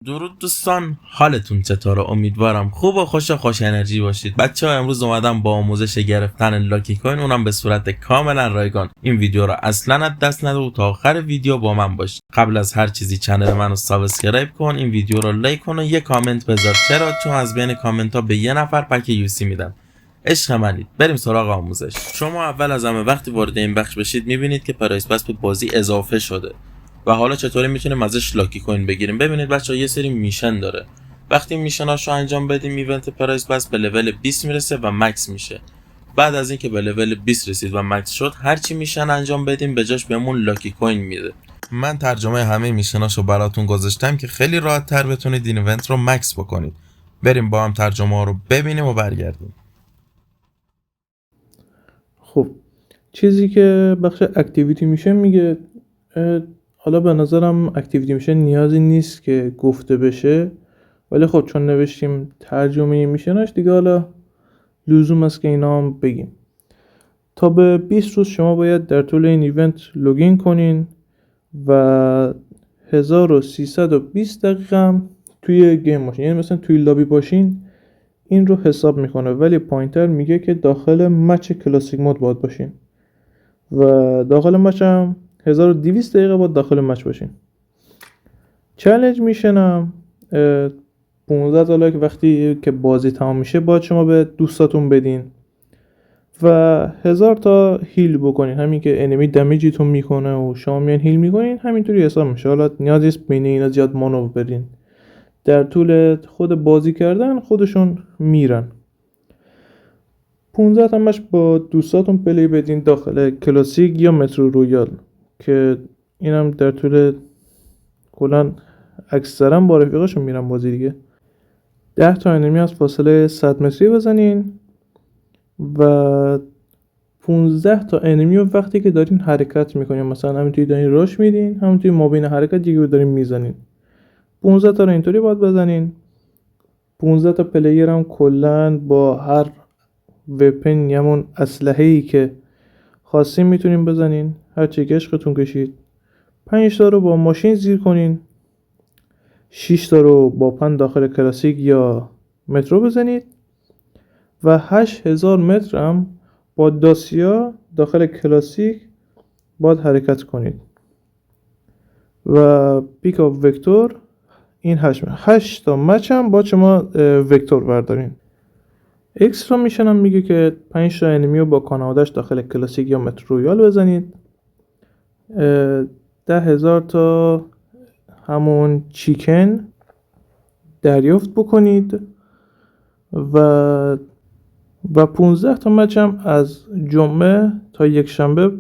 درود دوستان، حالتون چطوره؟ امیدوارم خوب و خوش انرژی باشید. بچه‌ها امروز اومدم با آموزش گرفتن لاکی کوین، اونم به صورت کاملا رایگان. این ویدیو رو اصلا از دست نده و تا آخر ویدیو با من باش. قبل از هر چیزی کانال منو سابسکرایب کن، این ویدیو رو لایک کن و یه کامنت بذار. چرا؟ چون از بین کامنت ها به یه نفر پک یوسی میدم. عشق منید. بریم سراغ آموزش. شما اول از همه وقتی وارد این بخش بشید میبینید که پرایس پس به بازی اضافه شده و حالا چطوری میتونیم ازش لاکی کوین بگیریم. ببینید بچه‌ها، یه سری میشن داره. وقتی میشناشو انجام بدیم ایونت پرایس بس به لول 20 میرسه و مکس میشه. بعد از اینکه به لول 20 رسید و مکس شد، هر چی میشن انجام بدیم به جاش بهمون لاکی کوین میده. من ترجمه همه میشناشو براتون گذاشتم که خیلی راحت تر بتونید این ایونت رو مکس بکنید. بریم با هم ترجمه ها رو ببینیم و برگردیم. خب چیزی که بخش اکتیویتی میشه میگه، حالا به نظرم اکتیویتی میشه نیازی نیست که گفته بشه، ولی خب چون نوشتیم ترجمه میشناش دیگه حالا لزوم است که اینا هم بگیم. تا به 20 روز شما باید در طول این ایونت لوگین کنین و 1320 دقیقه هم توی گیم باشین، یعنی مثلا توی لابی باشین این رو حساب میکنه، ولی پایینتر میگه که داخل مچ کلاسیک مود باید باشین و داخل مچ هم 1200 دقیقه باید داخل مچ باشین. چالش میشنم 15 تا لایک وقتی که بازی تمام میشه باید شما به دوستاتون بدین و 1000 تا هیل بکنین. همین که انمی دمیجیتون میکنه و شما میان هیل میکنین همینطوری حساب میشه. حالا نیازی نیست بین اینا زیاد مانو برین، در طول خود بازی کردن خودشون میرن. 15 تا مچ با دوستاتون پلی بدین داخل کلاسیک یا مترو رویال که اینم در طول کلا اکثرا با رفیقاشون میرن بازی دیگه. 10 تا انمی از فاصله 100 متری بزنین و 15 تا انمی رو وقتی که دارین حرکت میکنین، مثلا همینطوری دارین راش میدین، همینطوری مابین حرکت دیگه رو دارین میزنین، 15 تا رو اینطوری باید بزنین. 15 تا پلیر هم کلن با هر وپن یا همون اسلحه‌ای که خواستین میتونین بزنین، هر چی که عشقتون کشید. 5 تا رو با ماشین زیر کنین، 6 تا رو با پن داخل کلاسیک یا مترو بزنید و 8000 متر هم با داسیا داخل کلاسیک باید حرکت کنید و پیک آف وکتور این 8 تا مچ هم با شما وکتور بردارین. اکسترا میشنم میگه که 5 تا انمی رو با کاناداش داخل کلاسیک یا مترو رویال بزنید. 10,000 تا همون چیکن دریافت بکنید و 15 تا مچ هم از جمعه تا یک شنبه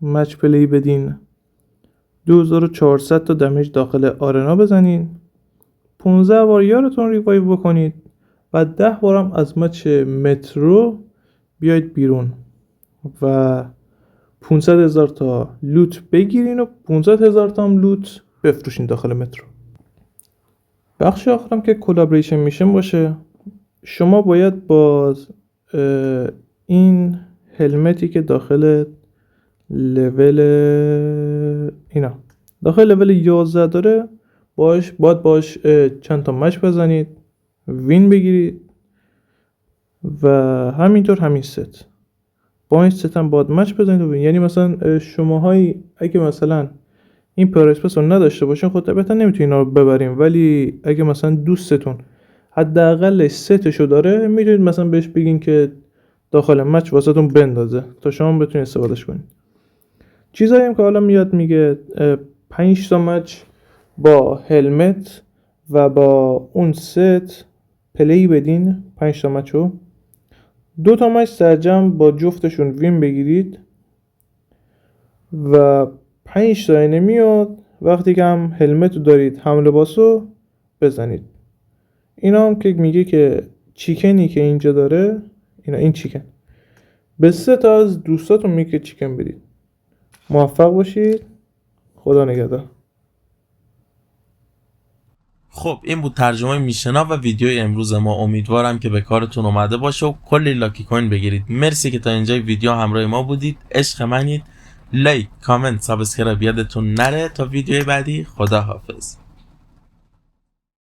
مچ پلی بدین. 2400 تا دمیج داخل آرنا بزنین. 15 بار یارتون ریوایو بکنید و 10 بارم از مچ مترو بیاید بیرون و 500,000 تا لوت بگیرین و 500,000 تا هم لوت بفروشین داخل مترو. بخش آخرم که کلابریشن میشن باشه، شما باید با این هلمتی که داخل لول 11 داره باش چند تا مچ بزنید، وین بگیرید و همینطور همین ست با این ست هم باید مچ بزنید و وین. یعنی مثلا شماهایی اگه مثلا این پرایس رو نداشته باشین خود طبیعتا نمیتونین اینا رو ببرین، ولی اگه مثلا دوستتون حداقل ستشو داره میتونید مثلا بهش بگین که داخل مچ واسهتون بندازه تا شما بتونید استفادهش کنید. چیزایی هم که حالا میاد میگه 5 تا مچ با هلمت و با اون ست پلی بدین، 5 تا مچو 2 تا مچ سرجم با جفتشون وین بگیرید و 5 تا انمی رو وقتی که هم هلمت رو دارید حمله باسو بزنید. اینا هم که میگه که چیکنی که اینجا داره این چیکن به 3 تا از دوستاتون میگه چیکن بدید. موفق باشید، خدا نگهدار. خب این بود ترجمه میشنا و ویدیوی امروز ما. امیدوارم که به کارتون اومده باشه و کلی لاکی کوین بگیرید. مرسی که تا اینجای ویدیو همراه ما بودید. عشق منید. لایک، کامنت، سابسکرایب یادتون نره. تا ویدیوی بعدی، خدا حافظ.